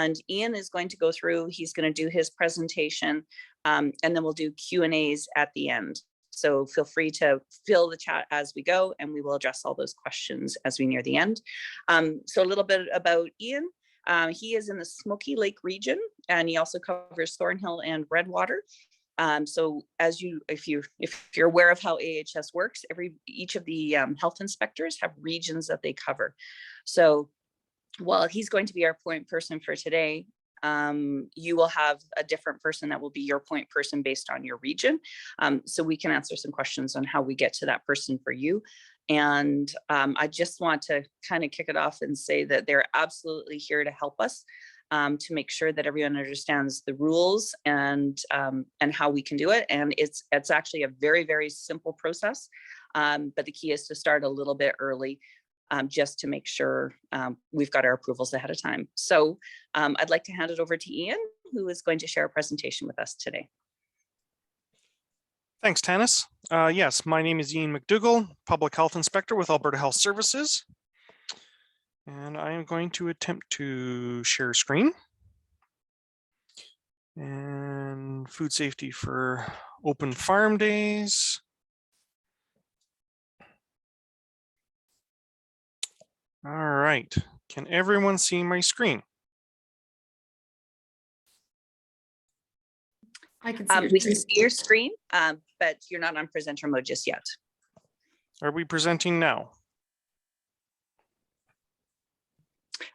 And Ian is going to go through, he's going to do his presentation, and then we'll do Q&As at the end. So feel free to fill the chat as we go, and we will address all those questions as we near the end. So a little bit about Ian. He is in the Smoky Lake region, and he also covers Thornhill and Redwater. So if you're aware of how AHS works, each of the health inspectors have regions that they cover. So while he's going to be our point person for today, you will have a different person that will be your point person based on your region. So we can answer some questions on how we get to that person for you. And I just want to kind of kick it off and say that they're absolutely here to help us to make sure that everyone understands the rules and how we can do it. And it's actually a very, very simple process. But the key is to start a little bit early, just to make sure we've got our approvals ahead of time. So I'd like to hand it over to Ian, who is going to share a presentation with us today. Thanks, Tanis. Yes, my name is Ian McDougall, Public Health Inspector with Alberta Health Services. And I am going to attempt to share screen. And food safety for open farm days. All right, can everyone see my screen? I can see we can see your screen, but you're not on presenter mode just yet. Are we presenting now?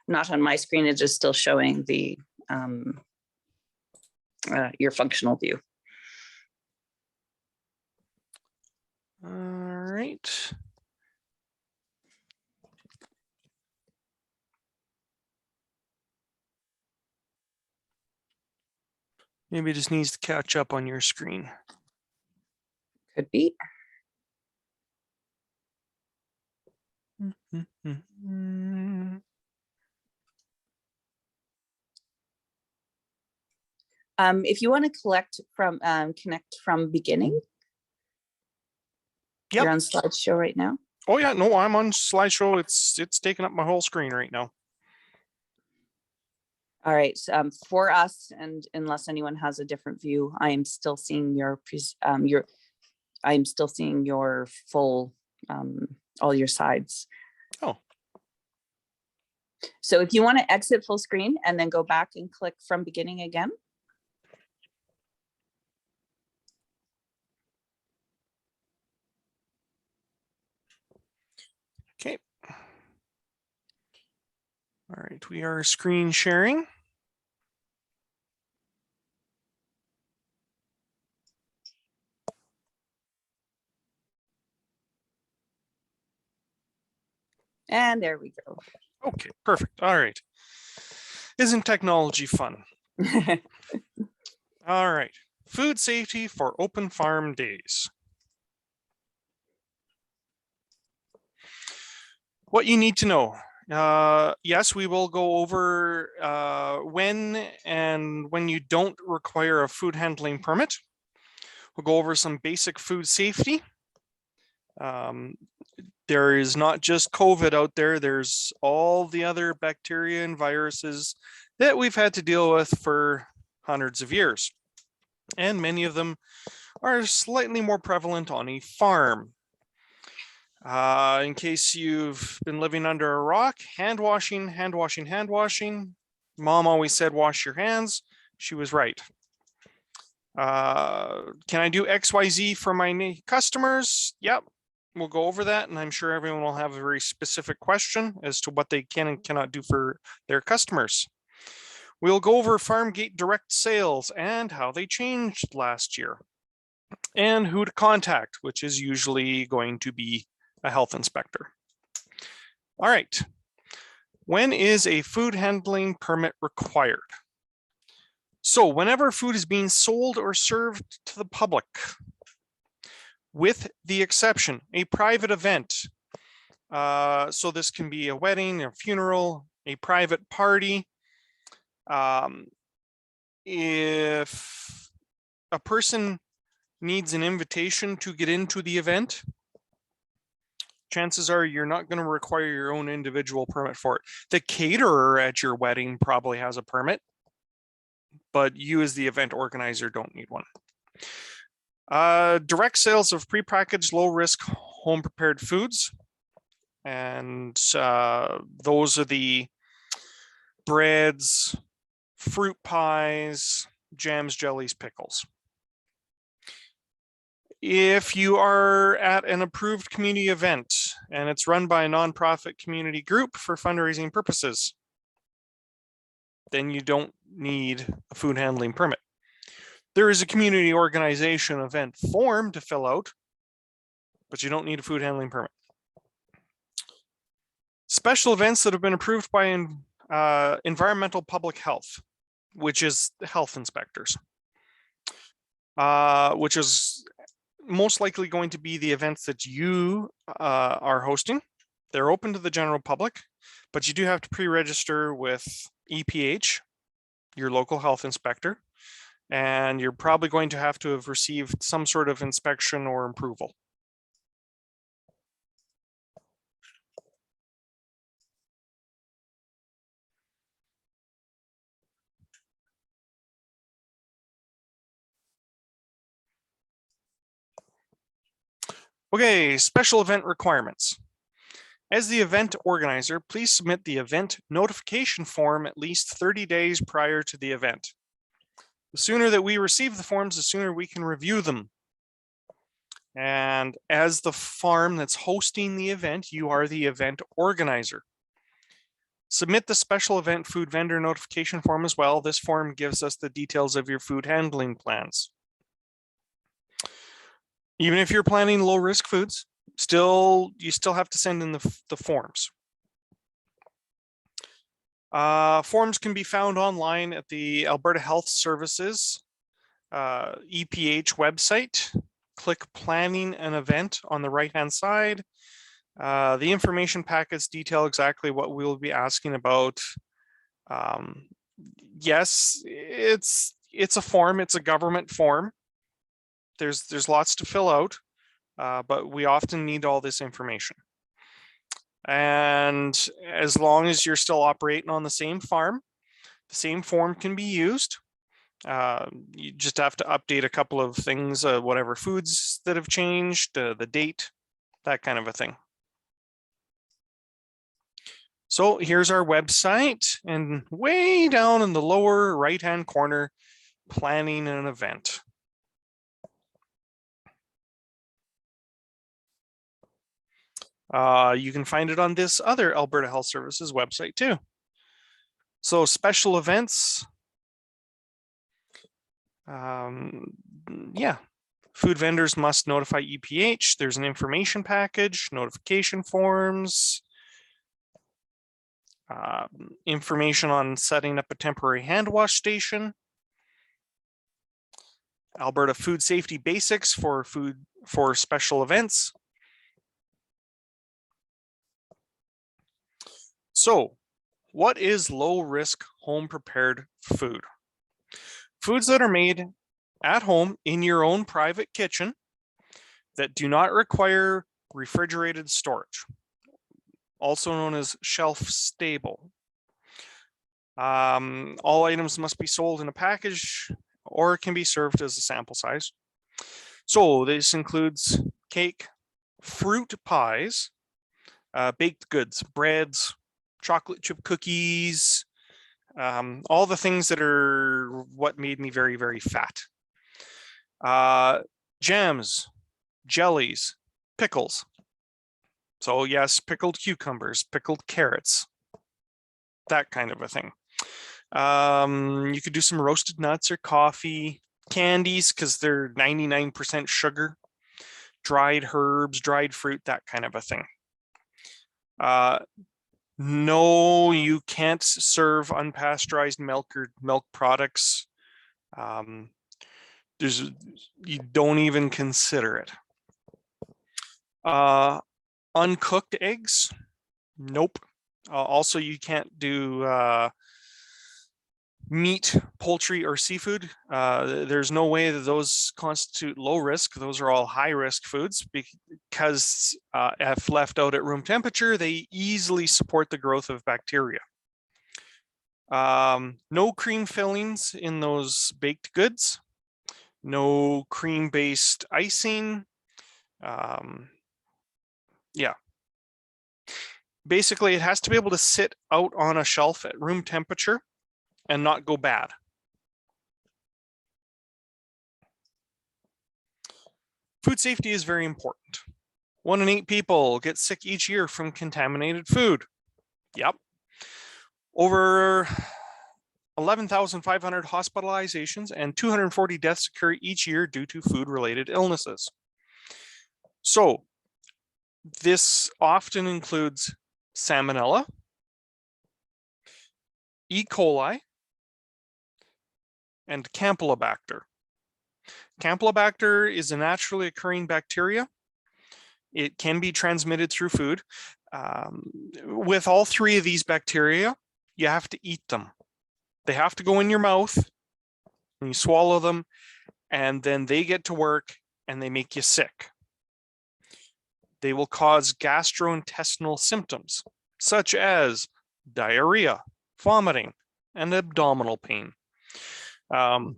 Not on my screen, it is still showing the your functional view. All right. Maybe it just needs to catch up on your screen. Could be. If you want to connect from beginning. Yep. You're on slideshow right now. Oh yeah, no, I'm on slideshow. It's taking up my whole screen right now. All right, for us, and unless anyone has a different view, I am still seeing I'm still seeing your full, all your sides. Oh. So if you want to exit full screen and then go back and click from beginning again. Okay. All right, we are screen sharing. And there we go. Okay, perfect. All right. Isn't technology fun? All right. Food safety for open farm days. What you need to know. Yes, we will go over when you don't require a food handling permit. We'll go over some basic food safety. There is not just COVID out there, there's all the other bacteria and viruses that we've had to deal with for hundreds of years. And many of them are slightly more prevalent on a farm. In case you've been living under a rock, hand washing, hand washing, hand washing. Mom always said, wash your hands. She was right. Can I do XYZ for my customers? Yep. We'll go over that, and I'm sure everyone will have a very specific question as to what they can and cannot do for their customers. We'll go over farm gate direct sales and how they changed last year, and who to contact, which is usually going to be a health inspector. All right. When is a food handling permit required? So whenever food is being sold or served to the public, with the exception, a private event. So this can be a wedding, a funeral, a private party. If a person needs an invitation to get into the event, chances are you're not going to require your own individual permit for it. The caterer at your wedding probably has a permit, but you as the event organizer don't need one. Direct sales of prepackaged low-risk home-prepared foods. And those are the breads, fruit pies, jams, jellies, pickles. If you are at an approved community event and it's run by a nonprofit community group for fundraising purposes, then you don't need a food handling permit. There is a community organization event form to fill out, but you don't need a food handling permit. Special events that have been approved by environmental public health, which is health inspectors, which is most likely going to be the events that you are hosting. They're open to the general public, but you do have to pre-register with EPH, your local health inspector, and you're probably going to have received some sort of inspection or approval. Okay, special event requirements. As the event organizer, please submit the event notification form at least 30 days prior to the event. The sooner that we receive the forms, the sooner we can review them. And as the farm that's hosting the event, you are the event organizer. Submit the special event food vendor notification form as well. This form gives us the details of your food handling plans. Even if you're planning low risk foods, you still have to send in the forms. Forms can be found online at the Alberta Health Services EPH website. Click planning an event on the right hand side. The information packets detail exactly what we'll be asking about. Yes, it's a form, it's a government form. There's lots to fill out, but we often need all this information. And as long as you're still operating on the same farm, the same form can be used. You just have to update a couple of things, whatever foods that have changed, the date, that kind of a thing. So here's our website, and way down in the lower right-hand corner, planning an event. You can find it on this other Alberta Health Services website too. So special events. Yeah, food vendors must notify EPH. There's an information package, notification forms, information on setting up a temporary hand wash station, Alberta food safety basics for special events. So, what is low risk home prepared food? Foods that are made at home in your own private kitchen that do not require refrigerated storage, also known as shelf stable. All items must be sold in a package or can be served as a sample size. So this includes cake, fruit pies, baked goods, breads, chocolate chip cookies, all the things that are what made me very, very fat. Jams, jellies, pickles. So yes, pickled cucumbers, pickled carrots, that kind of a thing. You could do some roasted nuts or coffee, candies, because they're 99% sugar, dried herbs, dried fruit, that kind of a thing. No, you can't serve unpasteurized milk or milk products. You don't even consider it. Uncooked eggs, nope. Also, you can't do Meat, poultry, or seafood, there's no way that those constitute low risk. Those are all high risk foods because if left out at room temperature, they easily support the growth of bacteria. No cream fillings in those baked goods, no cream-based icing. Yeah. Basically, it has to be able to sit out on a shelf at room temperature and not go bad. Food safety is very important. 1 in 8 people get sick each year from contaminated food. Yep. Over 11,500 hospitalizations and 240 deaths occur each year due to food-related illnesses. So this often includes Salmonella, E. coli, and Campylobacter. Campylobacter is a naturally occurring bacteria. It can be transmitted through food. With all 3 of these bacteria, you have to eat them. They have to go in your mouth, and you swallow them, and then they get to work and they make you sick. They will cause gastrointestinal symptoms, such as diarrhea, vomiting, and abdominal pain. All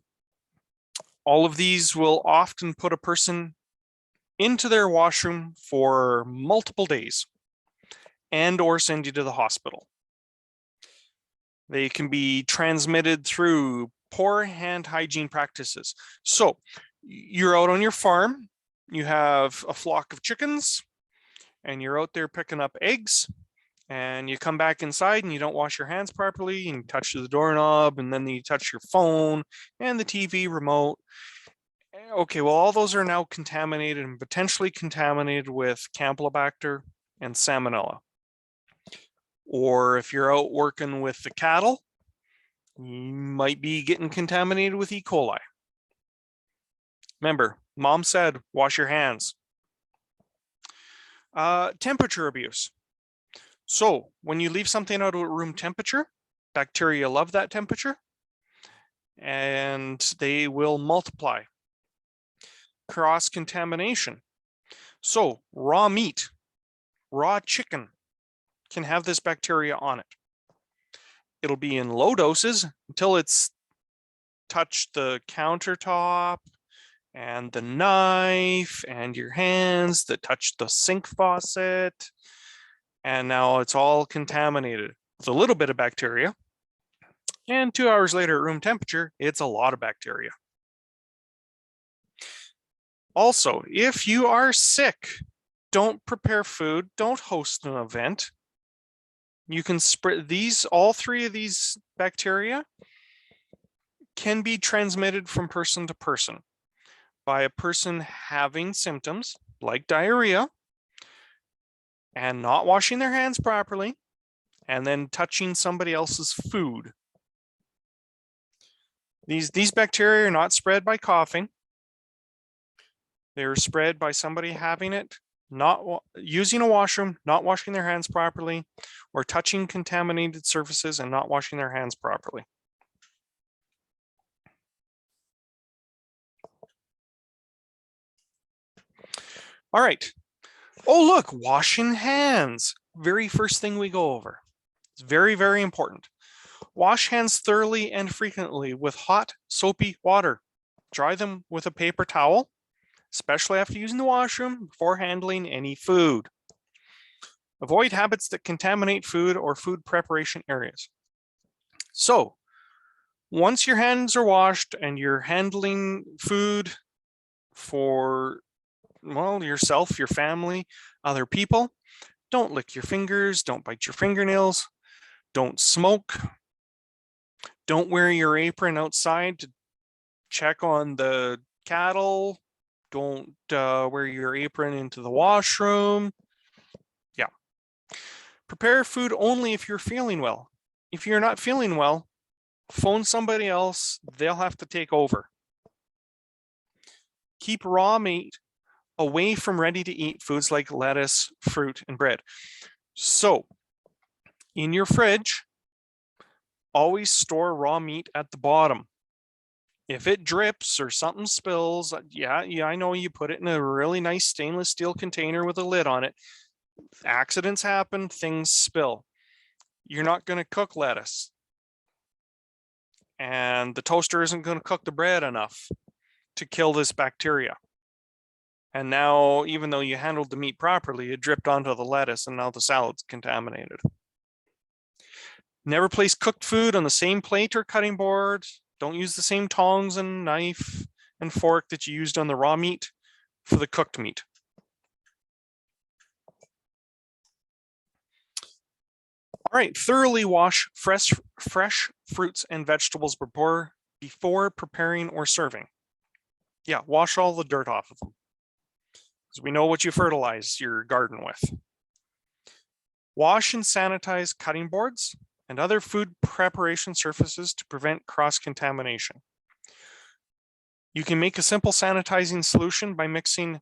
of these will often put a person into their washroom for multiple days and or send you to the hospital. They can be transmitted through poor hand hygiene practices. So you're out on your farm, you have a flock of chickens, and you're out there picking up eggs, and you come back inside and you don't wash your hands properly, and you touch the doorknob, and then you touch your phone and the TV remote. Okay, well, all those are now contaminated and potentially contaminated with Campylobacter and Salmonella. Or if you're out working with the cattle, you might be getting contaminated with E. coli. Remember, mom said, wash your hands. Temperature abuse. So when you leave something out at room temperature, bacteria love that temperature and they will multiply. Cross-contamination. So raw meat, raw chicken can have this bacteria on it. It'll be in low doses until it's touched the countertop and the knife and your hands that touch the sink faucet. And now it's all contaminated with a little bit of bacteria. And 2 hours later at room temperature, it's a lot of bacteria. Also, if you are sick, don't prepare food, don't host an event. You can spread these, all 3 of these bacteria can be transmitted from person to person by a person having symptoms like diarrhea and not washing their hands properly and then touching somebody else's food. These bacteria are not spread by coughing. They're spread by somebody having it, not using a washroom, not washing their hands properly, or touching contaminated surfaces and not washing their hands properly. All right. Oh, look, washing hands. Very first thing we go over. It's very, very important. Wash hands thoroughly and frequently with hot, soapy water. Dry them with a paper towel, especially after using the washroom before handling any food. Avoid habits that contaminate food or food preparation areas. So once your hands are washed and you're handling food for, well, yourself, your family, other people, don't lick your fingers, don't bite your fingernails, don't smoke, don't wear your apron outside to check on the cattle, don't wear your apron into the washroom. Yeah. Prepare food only if you're feeling well. If you're not feeling well, phone somebody else, they'll have to take over. Keep raw meat away from ready to eat foods like lettuce, fruit, and bread. So in your fridge, always store raw meat at the bottom. If it drips or something spills, yeah, I know you put it in a really nice stainless steel container with a lid on it. Accidents happen, things spill. You're not going to cook lettuce. And the toaster isn't going to cook the bread enough to kill this bacteria. And now, even though you handled the meat properly, it dripped onto the lettuce and now the salad's contaminated. Never place cooked food on the same plate or cutting board. Don't use the same tongs and knife and fork that you used on the raw meat for the cooked meat. All right, thoroughly wash fresh fruits and vegetables before preparing or serving. Yeah, wash all the dirt off of them, because we know what you fertilize your garden with. Wash and sanitize cutting boards and other food preparation surfaces to prevent cross-contamination. You can make a simple sanitizing solution by mixing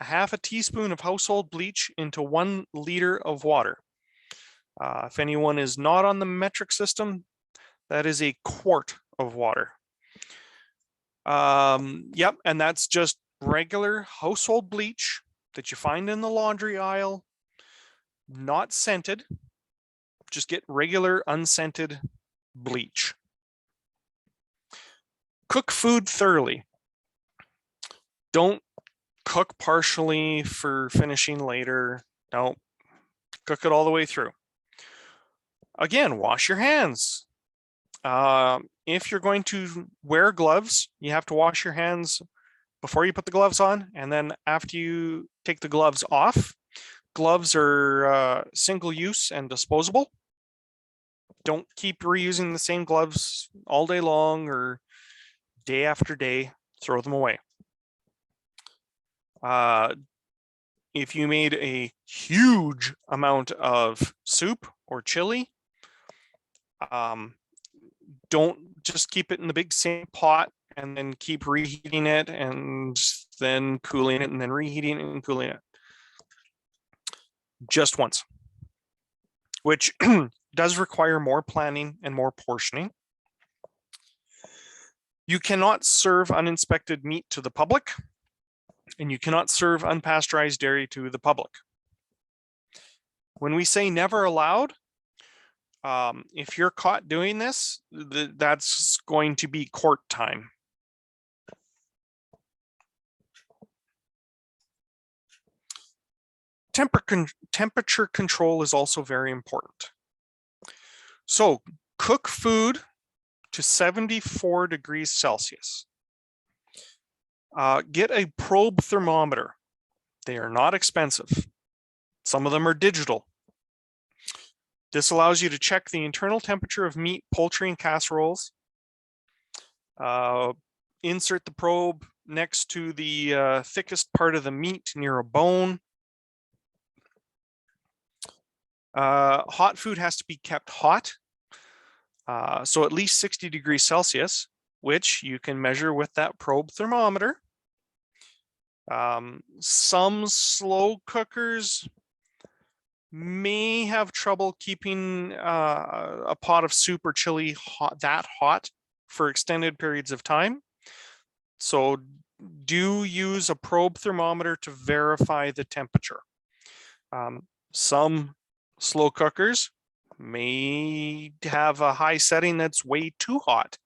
a half a teaspoon of household bleach into 1 liter of water. If anyone is not on the metric system, that is a quart of water. Yep, and that's just regular household bleach that you find in the laundry aisle, not scented. Just get regular unscented bleach. Cook food thoroughly. Don't cook partially for finishing later. No, cook it all the way through. Again, wash your hands. If you're going to wear gloves, you have to wash your hands before you put the gloves on, and then after you take the gloves off. Gloves are single use and disposable. Don't keep reusing the same gloves all day long or day after day. Throw them away. If you made a huge amount of soup or chili, don't just keep it in the big same pot and then keep reheating it and then cooling it and then reheating it and cooling it. Just once, which does require more planning and more portioning. You cannot serve uninspected meat to the public, and you cannot serve unpasteurized dairy to the public. When we say never allowed, if you're caught doing this, that's going to be court time. Temperature control is also very important. So cook food to 74 degrees Celsius. Get a probe thermometer. They are not expensive. Some of them are digital. This allows you to check the internal temperature of meat, poultry, and casseroles. Insert the probe next to the thickest part of the meat near a bone. Hot food has to be kept hot. So at least 60 degrees Celsius, which you can measure with that probe thermometer. Some slow cookers may have trouble keeping a pot of soup or chili that hot for extended periods of time. So do use a probe thermometer to verify the temperature. Some slow cookers may have a high setting that's way too hot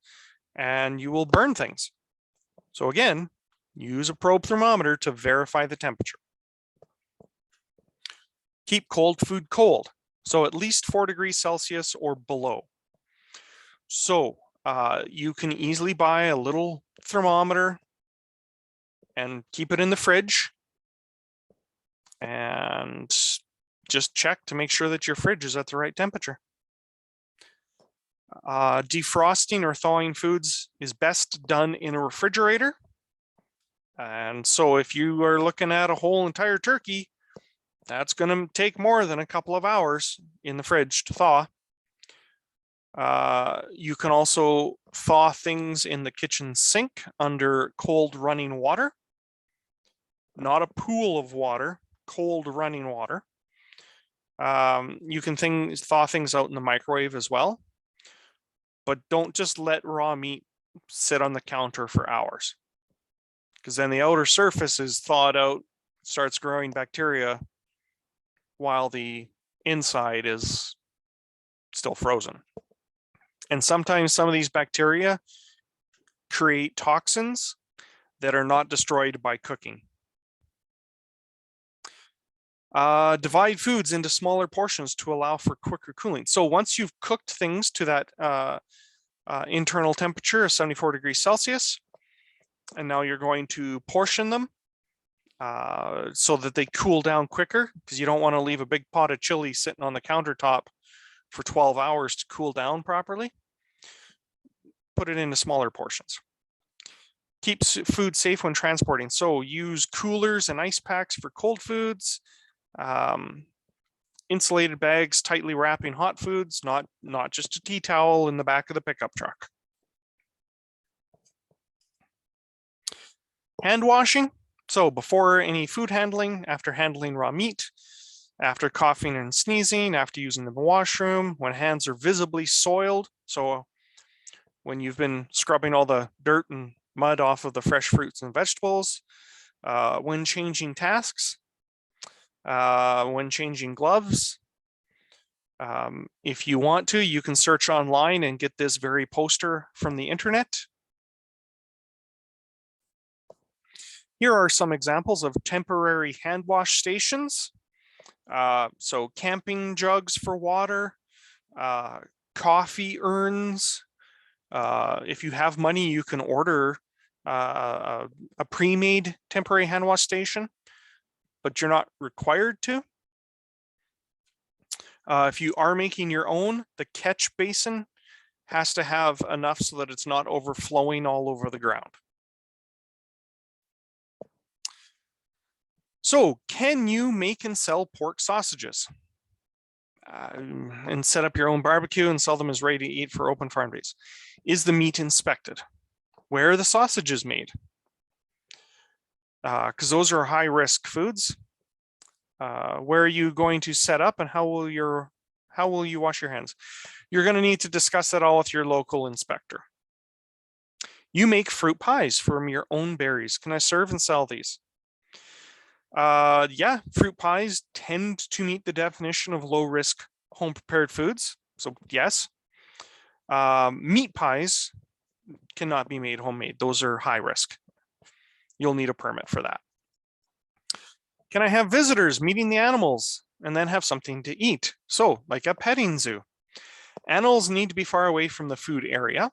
and you will burn things. So again, use a probe thermometer to verify the temperature. Keep cold food cold, so at least 4 degrees Celsius or below. So you can easily buy a little thermometer and keep it in the fridge and just check to make sure that your fridge is at the right temperature. Defrosting or thawing foods is best done in a refrigerator. And so if you are looking at a whole entire turkey, that's going to take more than a couple of hours in the fridge to thaw. You can also thaw things in the kitchen sink under cold running water. Not a pool of water, cold running water. You can thaw things out in the microwave as well. but don't just let raw meat sit on the counter for hours, because then the outer surface is thawed out, starts growing bacteria, while the inside is still frozen. And sometimes some of these bacteria create toxins that are not destroyed by cooking. Divide foods into smaller portions to allow for quicker cooling. So once you've cooked things to that internal temperature of 74 degrees Celsius, and now you're going to portion them so that they cool down quicker, because you don't want to leave a big pot of chili sitting on the countertop for 12 hours to cool down properly. Put it into smaller portions. Keeps food safe when transporting. So use coolers and ice packs for cold foods. Insulated bags tightly wrapping hot foods, not just a tea towel in the back of the pickup truck. Hand washing. So before any food handling, after handling raw meat, after coughing and sneezing, after using the washroom, when hands are visibly soiled. So when you've been scrubbing all the dirt and mud off of the fresh fruits and vegetables, when changing tasks, when changing gloves. If you want to, you can search online and get this very poster from the internet. Here are some examples of temporary hand wash stations. So camping jugs for water, coffee urns. If you have money, you can order a pre-made temporary hand wash station, but you're not required to. If you are making your own, the catch basin has to have enough so that it's not overflowing all over the ground. So can you make and sell pork sausages? And set up your own barbecue and sell them as ready to eat for open farm days? Is the meat inspected? Where are the sausages made? Because those are high risk foods. Where are you going to set up, and how will you wash your hands? You're going to need to discuss that all with your local inspector. You make fruit pies from your own berries. Can I serve and sell these? Yeah, fruit pies tend to meet the definition of low risk home prepared foods. So yes. Meat pies cannot be made homemade. Those are high risk. You'll need a permit for that. Can I have visitors meeting the animals and then have something to eat? So like a petting zoo. Animals need to be far away from the food area.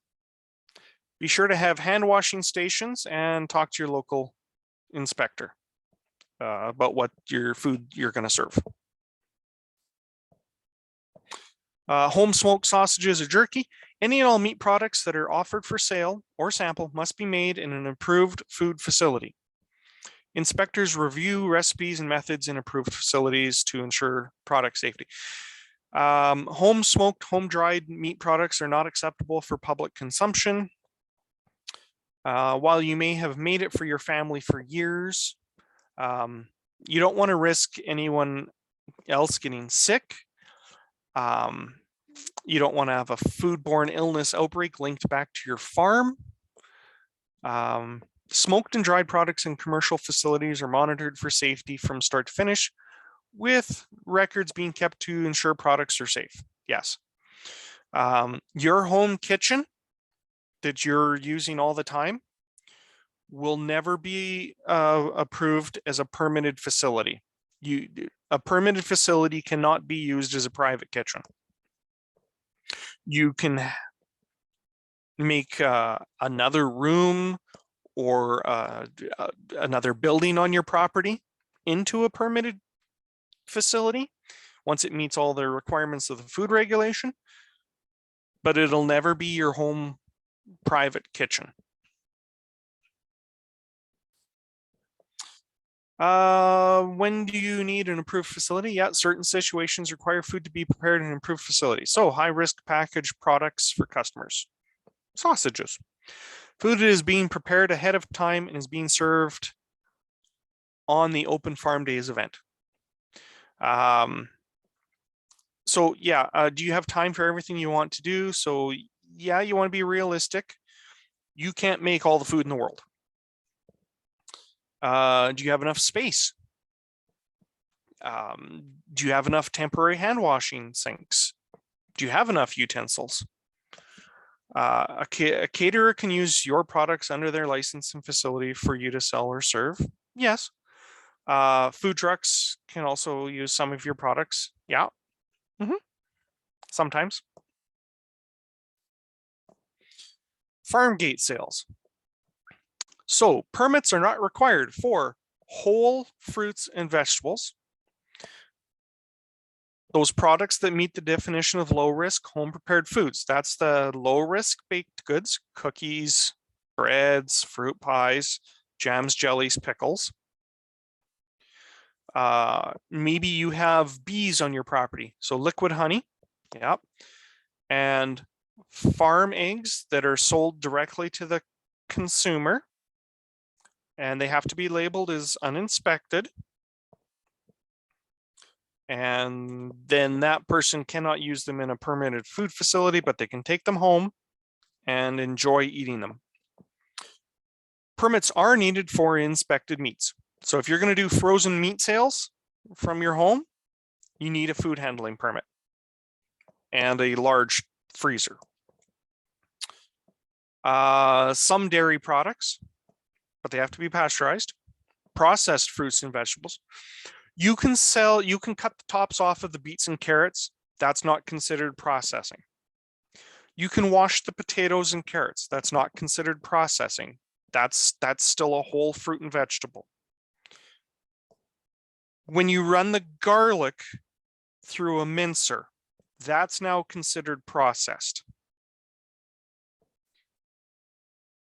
Be sure to have hand washing stations and talk to your local inspector about what your food you're going to serve. Home smoked sausages or jerky. Any and all meat products that are offered for sale or sample must be made in an approved food facility. Inspectors review recipes and methods in approved facilities to ensure product safety. Home smoked, home dried meat products are not acceptable for public consumption. While you may have made it for your family for years, you don't want to risk anyone else getting sick. You don't want to have a foodborne illness outbreak linked back to your farm. Smoked and dried products in commercial facilities are monitored for safety from start to finish, with records being kept to ensure products are safe. Yes. Your home kitchen that you're using all the time will never be approved as a permitted facility. A permitted facility cannot be used as a private kitchen. You can make another room or another building on your property into a permitted facility once it meets all the requirements of the food regulation, but it'll never be your home private kitchen. When do you need an approved facility? Yeah, certain situations require food to be prepared in an approved facility. So high risk packaged products for customers. Sausages. Food is being prepared ahead of time and is being served on the open farm days event. So yeah, do you have time for everything you want to do? So yeah, you want to be realistic. You can't make all the food in the world. Do you have enough space? Do you have enough temporary hand washing sinks? Do you have enough utensils? A caterer can use your products under their license and facility for you to sell or serve. Yes. Food trucks can also use some of your products. Yeah. Sometimes. Farm gate sales. So permits are not required for whole fruits and vegetables. Those products that meet the definition of low risk home prepared foods. That's the low risk baked goods, cookies, breads, fruit pies, jams, jellies, pickles. Maybe you have bees on your property. So liquid honey. Yep. And farm eggs that are sold directly to the consumer. And they have to be labeled as uninspected. And then that person cannot use them in a permitted food facility, but they can take them home and enjoy eating them. Permits are needed for inspected meats. So if you're going to do frozen meat sales from your home, you need a food handling permit and a large freezer. Some dairy products, but they have to be pasteurized. Processed fruits and vegetables. You can cut the tops off of the beets and carrots. That's not considered processing. You can wash the potatoes and carrots. That's not considered processing. That's still a whole fruit and vegetable. When you run the garlic through a mincer, that's now considered processed.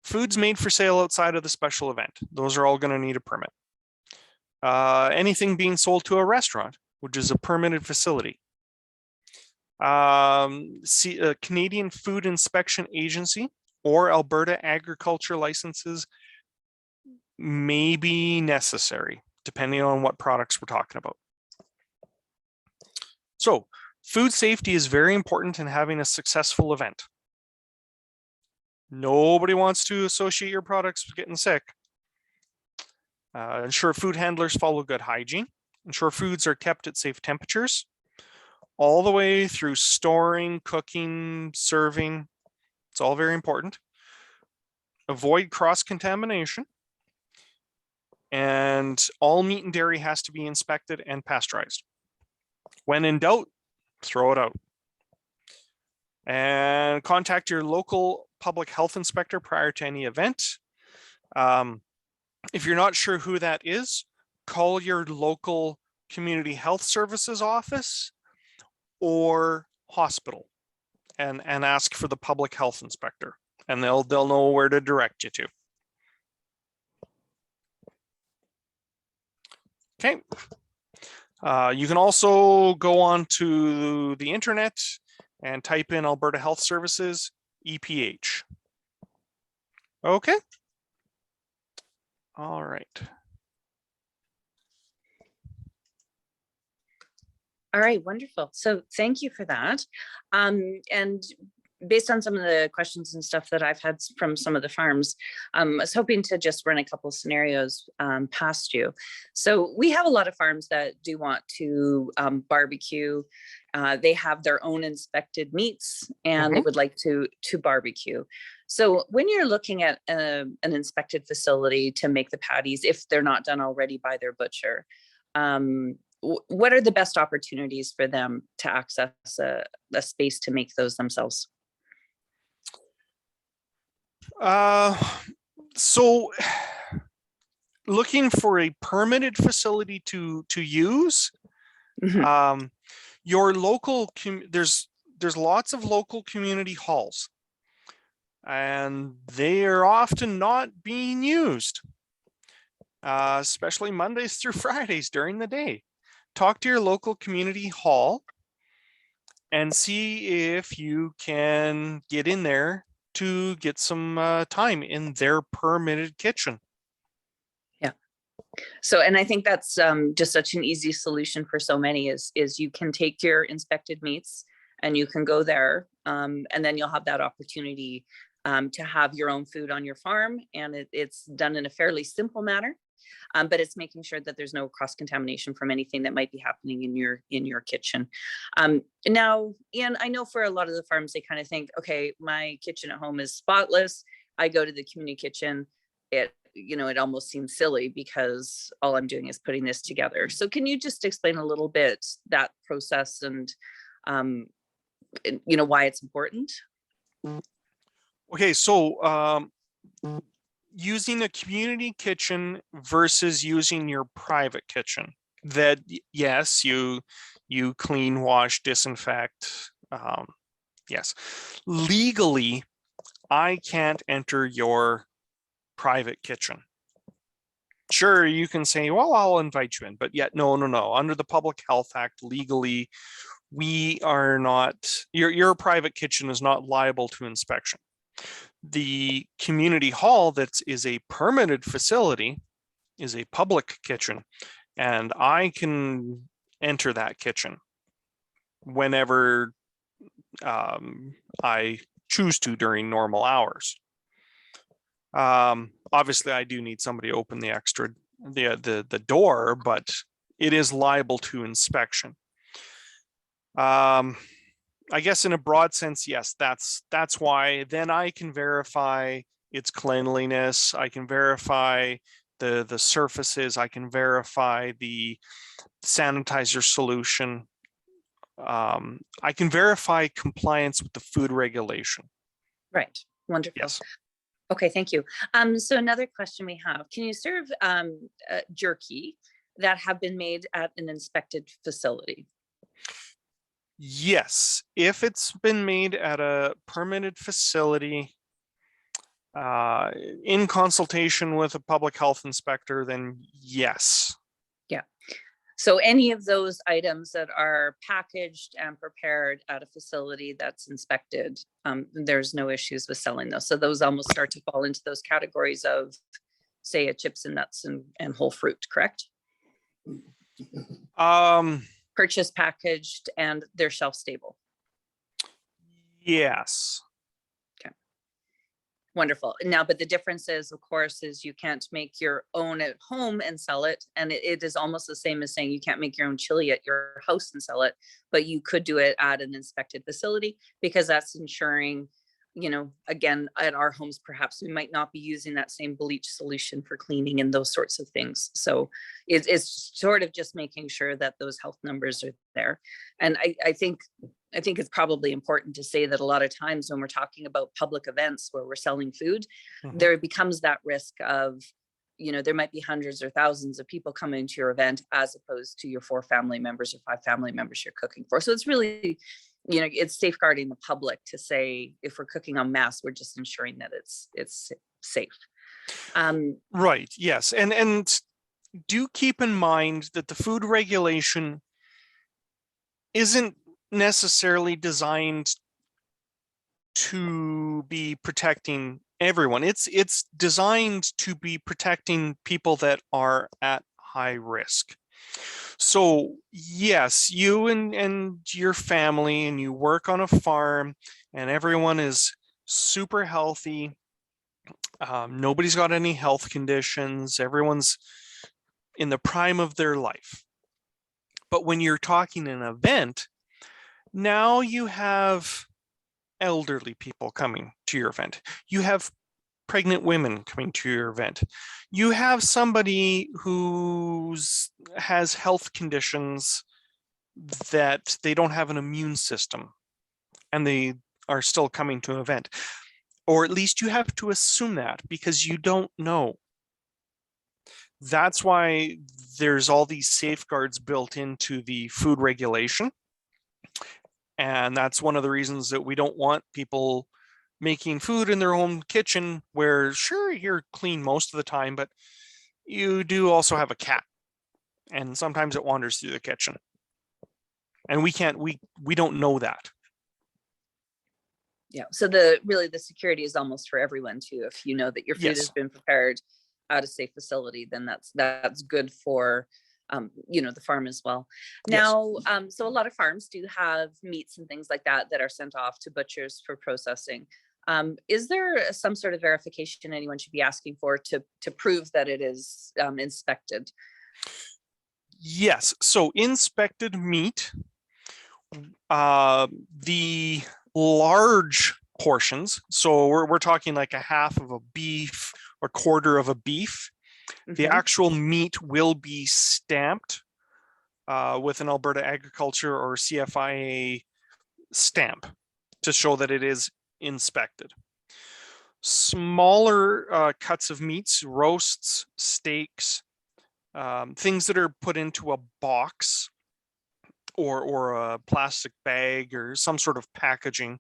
Foods made for sale outside of the special event. Those are all going to need a permit. Anything being sold to a restaurant, which is a permitted facility. Canadian Food Inspection Agency or Alberta agriculture licenses may be necessary, depending on what products we're talking about. So, food safety is very important in having a successful event. Nobody wants to associate your products with getting sick. Ensure food handlers follow good hygiene. Ensure foods are kept at safe temperatures, all the way through storing, cooking, serving. It's all very important. Avoid cross-contamination. And all meat and dairy has to be inspected and pasteurized. When in doubt, throw it out. And contact your local public health inspector prior to any event. If you're not sure who that is, call your local community health services office or hospital and ask for the public health inspector, and they'll know where to direct you to. Okay. You can also go on to the internet and type in Alberta Health Services, EPH. Okay. All right. All right, wonderful. So thank you for that. And based on some of the questions and stuff that I've had from some of the farms, I was hoping to just run a couple of scenarios past you. So we have a lot of farms that do want to barbecue. They have their own inspected meats and they would like to barbecue. So when you're looking at an inspected facility to make the patties, if they're not done already by their butcher, what are the best opportunities for them to access a space to make those themselves? So looking for a permitted facility to use, your local, there's lots of local community halls, and they are often not being used, especially Mondays through Fridays during the day. Talk to your local community hall and see if you can get in there to get some time in their permitted kitchen. Yeah. So, and I think that's just such an easy solution for so many is you can take your inspected meats and you can go there. And then you'll have that opportunity to have your own food on your farm. And it's done in a fairly simple manner. But it's making sure that there's no cross-contamination from anything that might be happening in your kitchen. Now, Ian, I know for a lot of the farms, they kind of think, okay, my kitchen at home is spotless. I go to the community kitchen. It almost seems silly because all I'm doing is putting this together. So can you just explain a little bit that process and why it's important? Okay, so using a community kitchen versus using your private kitchen, that yes, you clean, wash, disinfect. Yes, legally, I can't enter your private kitchen. Sure, you can say, well, I'll invite you in, but yet no. Under the Public Health Act, legally, we are not, your private kitchen is not liable to inspection. The community hall that is a permitted facility is a public kitchen, and I can enter that kitchen whenever I choose to during normal hours. Obviously, I do need somebody to open the door, but it is liable to inspection. I guess in a broad sense, yes, that's why. Then I can verify its cleanliness. I can verify the surfaces. I can verify the sanitizer solution. I can verify compliance with the food regulation. Right. Wonderful. Yes. Okay, thank you. So another question we have, can you serve jerky that have been made at an inspected facility? Yes, if it's been made at a permitted facility in consultation with a public health inspector, then yes. Yeah. So any of those items that are packaged and prepared at a facility that's inspected, there's no issues with selling those. So those almost start to fall into those categories of, say, a chips and nuts and whole fruit, correct? Purchased, packaged, and they're shelf stable. Yes. Okay. Wonderful. Now, but the difference is, of course, is you can't make your own at home and sell it. And it is almost the same as saying you can't make your own chili at your house and sell it, but you could do it at an inspected facility, because that's ensuring, again, at our homes, perhaps we might not be using that same bleach solution for cleaning and those sorts of things. So it's sort of just making sure that those health numbers are there. And I think it's probably important to say that a lot of times when we're talking about public events where we're selling food, there becomes that risk of, there might be hundreds or thousands of people coming to your event as opposed to your 4 family members or 5 family members you're cooking for. So it's really, it's safeguarding the public to say, if we're cooking en masse, we're just ensuring that it's safe. Right. Yes. And do keep in mind that the food regulation isn't necessarily designed to be protecting everyone. It's designed to be protecting people that are at high risk. So yes, you and your family, and you work on a farm, and everyone is super healthy. Nobody's got any health conditions. Everyone's in the prime of their life. But when you're talking an event, now you have elderly people coming to your event. You have pregnant women coming to your event. You have somebody who has health conditions that they don't have an immune system, and they are still coming to an event. Or at least you have to assume that, because you don't know. That's why there's all these safeguards built into the food regulation. And that's one of the reasons that we don't want people making food in their own kitchen, where sure, you're clean most of the time, but you do also have a cat, and sometimes it wanders through the kitchen. And we don't know that. Yeah. So really the security is almost for everyone too. If you know that your food has been prepared at a safe facility, then that's good for the farm as well. Yes. Now, so a lot of farms do have meats and things like that that are sent off to butchers for processing. Is there some sort of verification anyone should be asking for to prove that it is inspected? Yes. So inspected meat, the large portions, so we're talking like a half of a beef or quarter of a beef, the actual meat will be stamped with an Alberta Agriculture or CFIA stamp to show that it is inspected. Smaller cuts of meats, roasts, steaks, things that are put into a box or a plastic bag or some sort of packaging,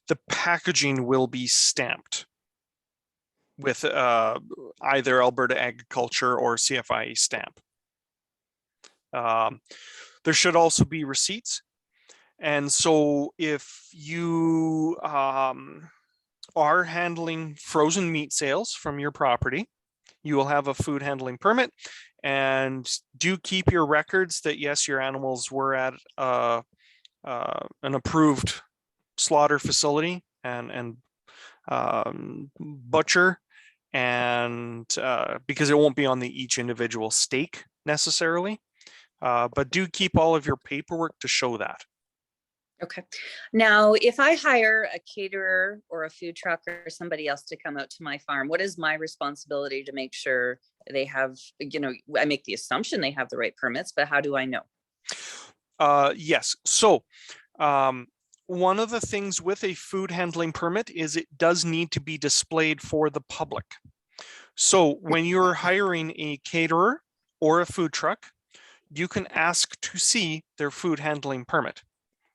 the packaging will be stamped with either Alberta Agriculture or CFIA stamp. There should also be receipts. And so if you are handling frozen meat sales from your property, you will have a food handling permit, and do keep your records that yes, your animals were at an approved slaughter facility and butcher, and because it won't be on each individual steak necessarily, but do keep all of your paperwork to show that. Okay. Now, if I hire a caterer or a food truck or somebody else to come out to my farm, what is my responsibility to make sure they have, I make the assumption they have the right permits, but how do I know? Yes. So one of the things with a food handling permit is it does need to be displayed for the public. So when you're hiring a caterer or a food truck, you can ask to see their food handling permit.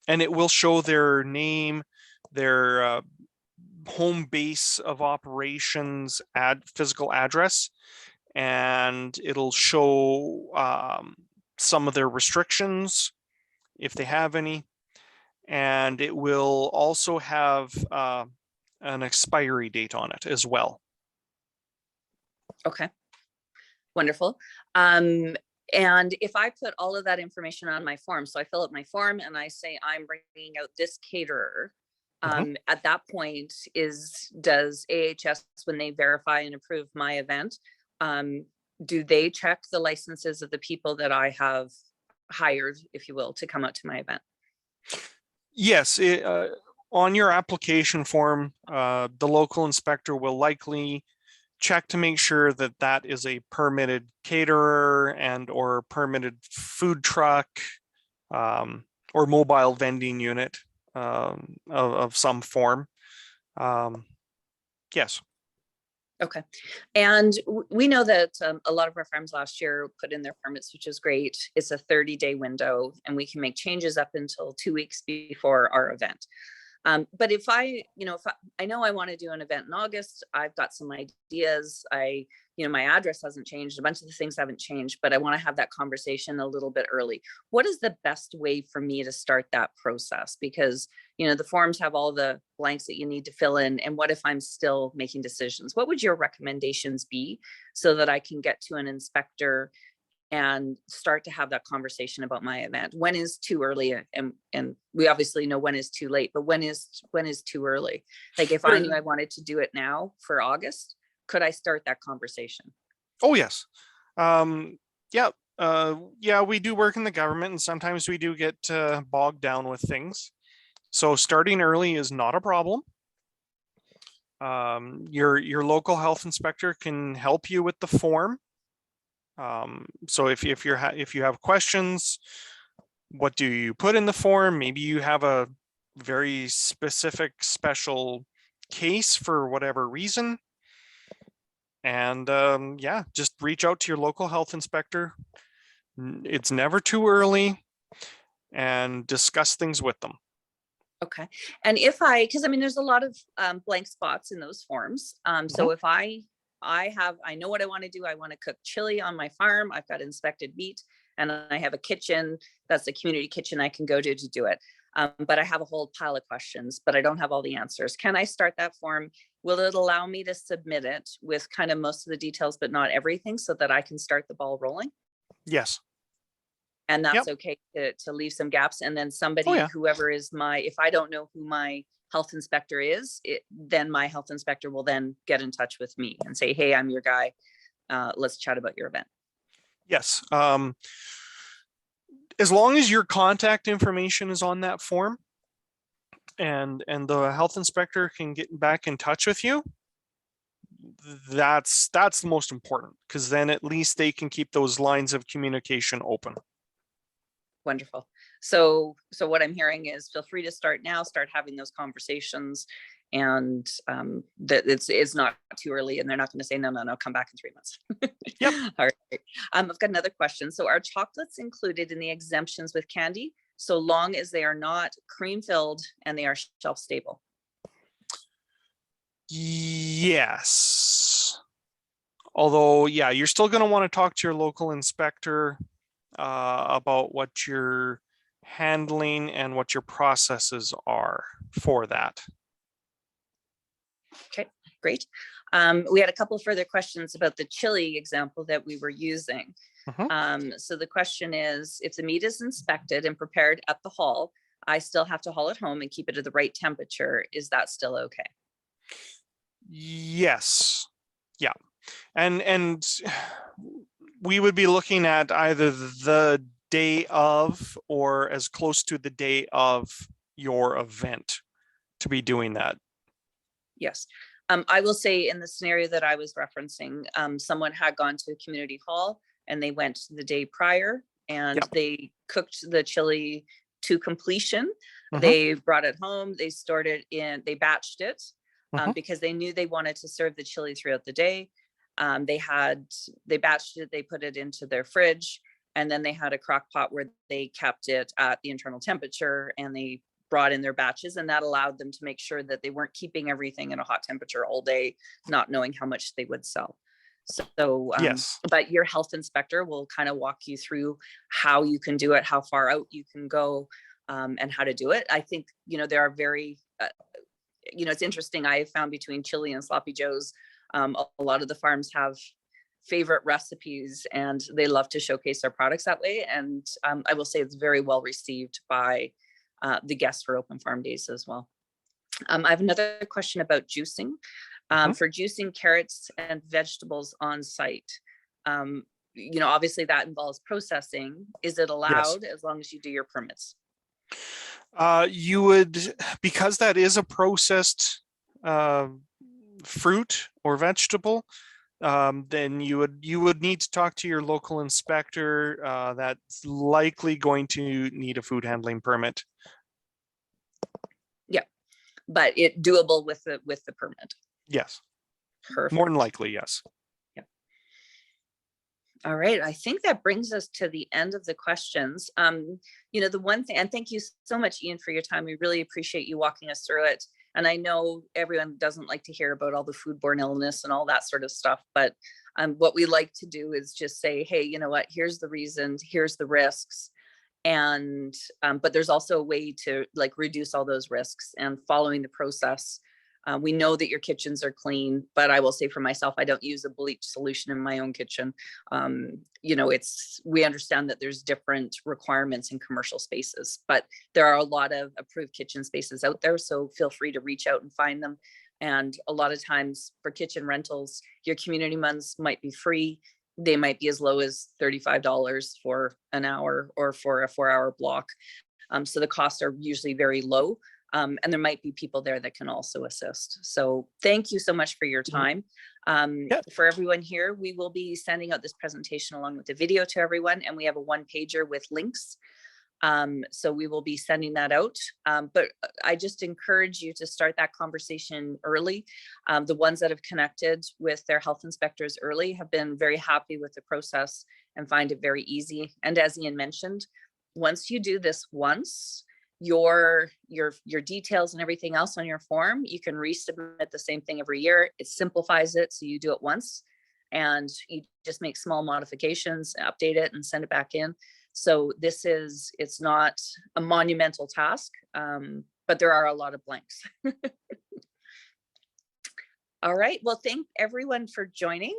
And it will show their name, their home base of operations, physical address, and it'll show some of their restrictions, if they have any. And it will also have an expiry date on it as well. Okay, wonderful. And if I put all of that information on my form, so I fill out my form and I say, I'm bringing out this caterer, at that point does AHS, when they verify and approve my event, do they check the licenses of the people that I have hired, if you will, to come out to my event? Yes, on your application form, the local inspector will likely check to make sure that that is a permitted caterer and or permitted food truck or mobile vending unit of some form. Yes. Okay. And we know that a lot of our farms last year put in their permits, which is great. It's a 30-day window and we can make changes up until 2 weeks before our event. But if I know I want to do an event in August, I've got some ideas. My address hasn't changed. A bunch of the things haven't changed, but I want to have that conversation a little bit early. What is the best way for me to start that process? Because, the forms have all the blanks that you need to fill in. And what if I'm still making decisions? What would your recommendations be so that I can get to an inspector and start to have that conversation about my event? When is too early? And we obviously know when is too late, but when is too early? Like if I knew I wanted to do it now for August, could I start that conversation? Oh, yes. Yeah, we do work in the government and sometimes we do get bogged down with things. So starting early is not a problem. Your local health inspector can help you with the form. So if you have questions, what do you put in the form? Maybe you have a very specific special case for whatever reason. And yeah, just reach out to your local health inspector. It's never too early, and discuss things with them. Okay. And because there's a lot of blank spots in those forms. So if I know what I want to do. I want to cook chili on my farm. I've got inspected meat and I have a kitchen. That's a community kitchen I can go to do it. But I have a whole pile of questions, but I don't have all the answers. Can I start that form? Will it allow me to submit it with kind of most of the details, but not everything, so that I can start the ball rolling? Yes. And that's Yep. okay to leave some gaps. And then Oh, somebody, yeah. whoever is if I don't know who my health inspector is, then my health inspector will then get in touch with me and say, hey, I'm your guy. Let's chat about your event. Yes. As long as your contact information is on that form and the health inspector can get back in touch with you, that's the most important, because then at least they can keep those lines of communication open. Wonderful. So what I'm hearing is feel free to start now, start having those conversations, and that it's not too early, and they're not going to say, no, come back in 3 months. Yep. All right. I've got another question. So are chocolates included in the exemptions with candy, so long as they are not cream filled and they are shelf stable? Yes. Although, yeah, you're still going to want to talk to your local inspector about what you're handling and what your processes are for that. Okay, great. We had a couple further questions about the chili example that we were using. So the question is, if the meat is inspected and prepared at the hall, I still have to haul it home and keep it at the right temperature. Is that still okay? Yes. Yeah. And we would be looking at either the day of or as close to the day of your event to be doing that. Yes. I will say in the scenario that I was referencing, someone had gone to a community hall and they went the day prior and Yep. they cooked the chili to completion. Mhm. They brought it home, they stored it in, they batched it Mhm. because they knew they wanted to serve the chili throughout the day. They batched it, they put it into their fridge, and then they had a crock pot where they kept it at the internal temperature, and they brought in their batches, and that allowed them to make sure that they weren't keeping everything in a hot temperature all day, not knowing how much they would sell. So, Yes. but your health inspector will kind of walk you through how you can do it, how far out you can go, and how to do it. I think, there are very, it's interesting. I have found between chili and sloppy joes, a lot of the farms have favorite recipes and they love to showcase their products that way. And I will say it's very well received by the guests for Open Farm Days as well. I have another question about juicing. For juicing carrots and vegetables on site, obviously that involves processing. Is it allowed as long as you do your permits? You would, because that is a processed fruit or vegetable, then you would need to talk to your local inspector. That's likely going to need a food handling permit. Yeah, but it doable with the permit. Yes. Perfect. More than likely, yes. Yeah. All right. I think that brings us to the end of the questions. The one thing, and thank you so much, Ian, for your time. We really appreciate you walking us through it. And I know everyone doesn't like to hear about all the foodborne illness and all that sort of stuff, but what we like to do is just say, hey, you know what, here's the reasons, here's the risks. And, but there's also a way to reduce all those risks and following the process. We know that your kitchens are clean, but I will say for myself, I don't use a bleach solution in my own kitchen. We understand that there's different requirements in commercial spaces, but there are a lot of approved kitchen spaces out there. So feel free to reach out and find them. And a lot of times for kitchen rentals, your community months might be free. They might be as low as $35 for an hour or for a 4-hour block. So the costs are usually very low. And there might be people there that can also assist. So thank you so much for your time. For everyone here, we will be sending out this presentation along with the video to everyone, and we have a 1-pager with links. So we will be sending that out. But I just encourage you to start that conversation early. The ones that have connected with their health inspectors early have been very happy with the process and find it very easy. And as Ian mentioned, once you do this once, your details and everything else on your form, you can resubmit the same thing every year. It simplifies it, so you do it once and you just make small modifications, update it and send it back in. So it's not a monumental task, but there are a lot of blanks. All right. Well, thank everyone for joining.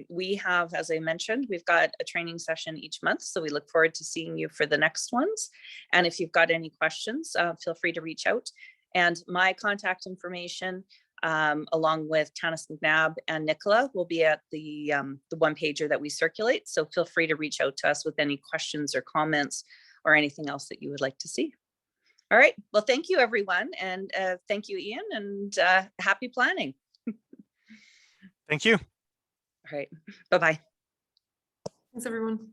We have, as I mentioned, we've got a training session each month. So we look forward to seeing you for the next ones. And if you've got any questions, feel free to reach out. And my contact information, along with Tanis McNabb and Nicola, will be at the one pager that we circulate. So feel free to reach out to us with any questions or comments or anything else that you would like to see. All right. Well, thank you, everyone. And thank you, Ian, and happy planning. Thank you. All right. Bye-bye. Thanks, everyone.